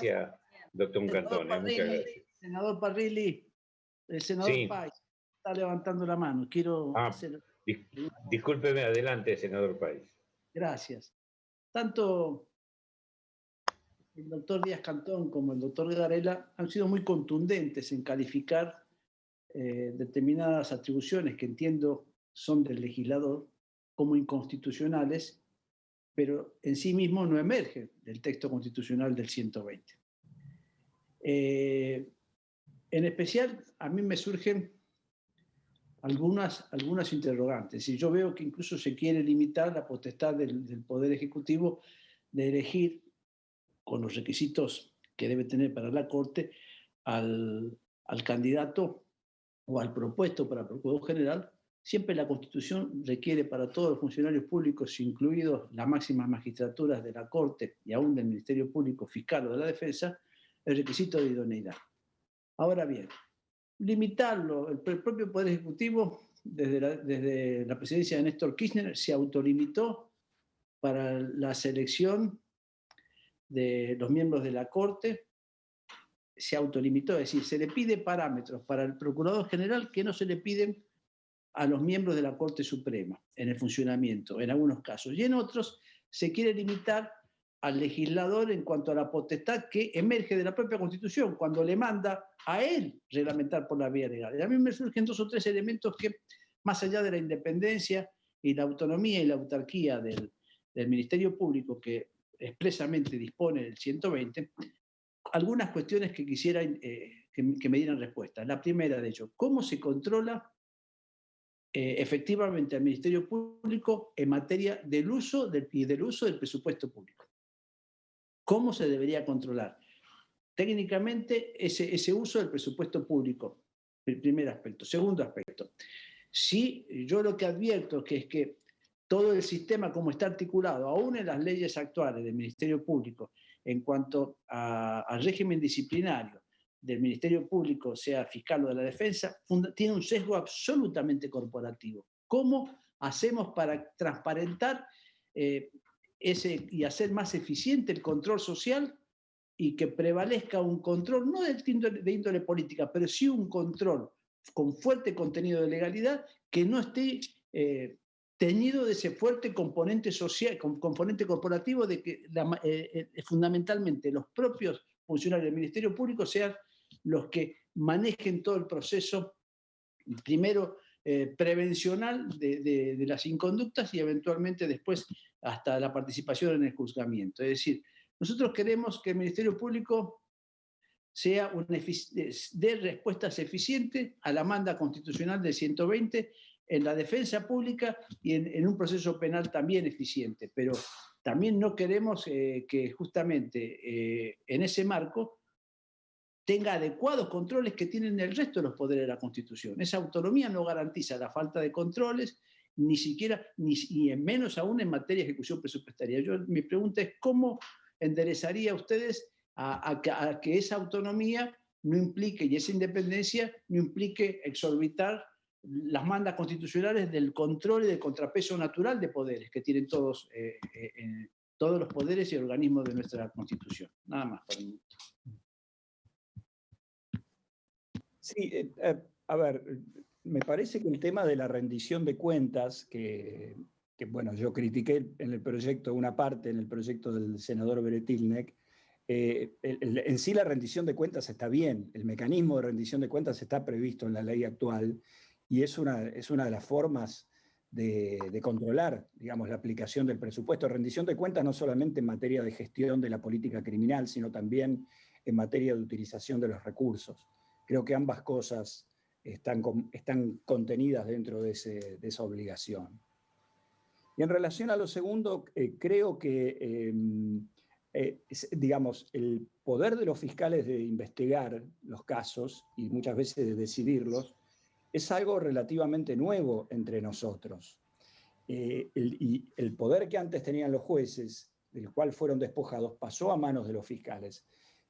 gracias, doctor Cantón. Muchas gracias. Senador Parrilli, el senador Sí. Páez está levantando la mano. Quiero Ah, hacer... discúlpeme, adelante, senador Páez. Gracias. Tanto el doctor Díaz Cantón como el doctor Garela han sido muy contundentes en calificar determinadas atribuciones que entiendo son del legislador como inconstitucionales, pero en sí mismo no emergen del texto constitucional del 120. En especial, a mí me surgen algunas interrogantes. Y yo veo que incluso se quiere limitar la potestad del Poder Ejecutivo de elegir, con los requisitos que debe tener para la Corte, al candidato o al propuesto para Procurador General. Siempre la Constitución requiere para todos los funcionarios públicos, incluidos las máximas magistraturas de la Corte y aún del Ministerio Público Fiscal o de la Defensa, el requisito de idoneidad. Ahora bien, limitarlo, el propio Poder Ejecutivo, desde la presidencia de Néstor Kirchner, se autolimitó para la selección de los miembros de la Corte, se autolimitó, es decir, se le pide parámetros para el Procurador General que no se le piden a los miembros de la Corte Suprema en el funcionamiento, en algunos casos. Y en otros se quiere limitar al legislador en cuanto a la potestad que emerge de la propia Constitución, cuando le manda a él reglamentar por la vía legal. Y a mí me surgen 2 o 3 elementos que, más allá de la independencia y la autonomía y la autarquía del Ministerio Público, que expresamente dispone el 120, algunas cuestiones que quisiera que me dieran respuesta. La primera, de hecho, ¿cómo se controla efectivamente al Ministerio Público en materia del uso del presupuesto público? ¿Cómo se debería controlar técnicamente ese uso del presupuesto público? El primer aspecto. Segundo aspecto, sí, yo lo que advierto es que todo el sistema como está articulado, aún en las leyes actuales del Ministerio Público, en cuanto al régimen disciplinario del Ministerio Público, sea fiscal o de la defensa, tiene un sesgo absolutamente corporativo. ¿Cómo hacemos para transparentar y hacer más eficiente el control social y que prevalezca un control, no de índole política, pero sí un control con fuerte contenido de legalidad que no esté teñido de ese fuerte componente social, componente corporativo de que fundamentalmente los propios funcionarios del Ministerio Público sean los que manejen todo el proceso, primero prevencional de las inconductas y eventualmente después hasta la participación en el juzgamiento. Es decir, nosotros queremos que el Ministerio Público sea dé respuestas eficientes a la demanda constitucional del 120 en la defensa pública y en un proceso penal también eficiente. Pero también no queremos que justamente en ese marco tenga adecuados controles que tienen el resto de los poderes de la Constitución. Esa autonomía no garantiza la falta de controles, ni siquiera, y en menos aún en materia de ejecución presupuestaria. Mi pregunta es, ¿cómo enderezaría ustedes a que esa autonomía no implique, y esa independencia no implique exorbitar las mandas constitucionales del control y del contrapeso natural de poderes que tienen todos los poderes y organismos de nuestra Constitución? Nada más por el momento. Sí, a ver, me parece que el tema de la rendición de cuentas, que bueno, yo critiqué en el proyecto, una parte en el proyecto del senador Beretilneck, en sí la rendición de cuentas está bien, el mecanismo de rendición de cuentas está previsto en la ley actual y es una de las formas de controlar, digamos, la aplicación del presupuesto. Rendición de cuentas no solamente en materia de gestión de la política criminal, sino también en materia de utilización de los recursos. Creo que ambas cosas están contenidas dentro de esa obligación. Y en relación a lo segundo, creo que, digamos, el poder de los fiscales de investigar los casos y muchas veces de decidirlos es algo relativamente nuevo entre nosotros. Y el poder que antes tenían los jueces, del cual fueron despojados, pasó a manos de los fiscales.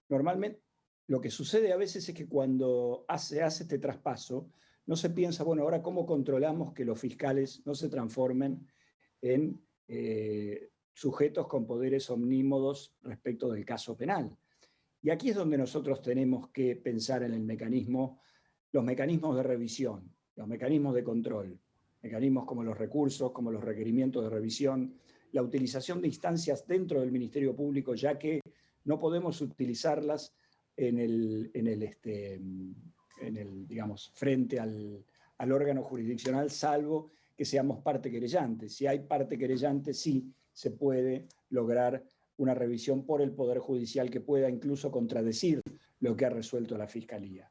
Normalmente, lo que sucede a veces es que cuando se hace este traspaso, no se piensa, bueno, ahora cómo controlamos que los fiscales no se transformen en sujetos con poderes omnímodos respecto del caso penal. Y aquí es donde nosotros tenemos que pensar en el mecanismo, los mecanismos de revisión, los mecanismos de control, mecanismos como los recursos, como los requerimientos de revisión, la utilización de instancias dentro del Ministerio Público, ya que no podemos utilizarlas digamos, frente al órgano jurisdiccional, salvo que seamos parte querellante. Si hay parte querellante, sí se puede lograr una revisión por el Poder Judicial que pueda incluso contradecir lo que ha resuelto la Fiscalía.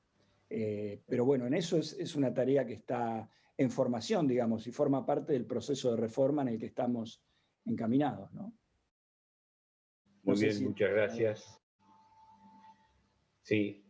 Pero bueno, en eso es una tarea que está en formación, digamos, y forma parte del proceso de reforma en el que estamos encaminados, ¿no? Muy bien, muchas gracias. Sí.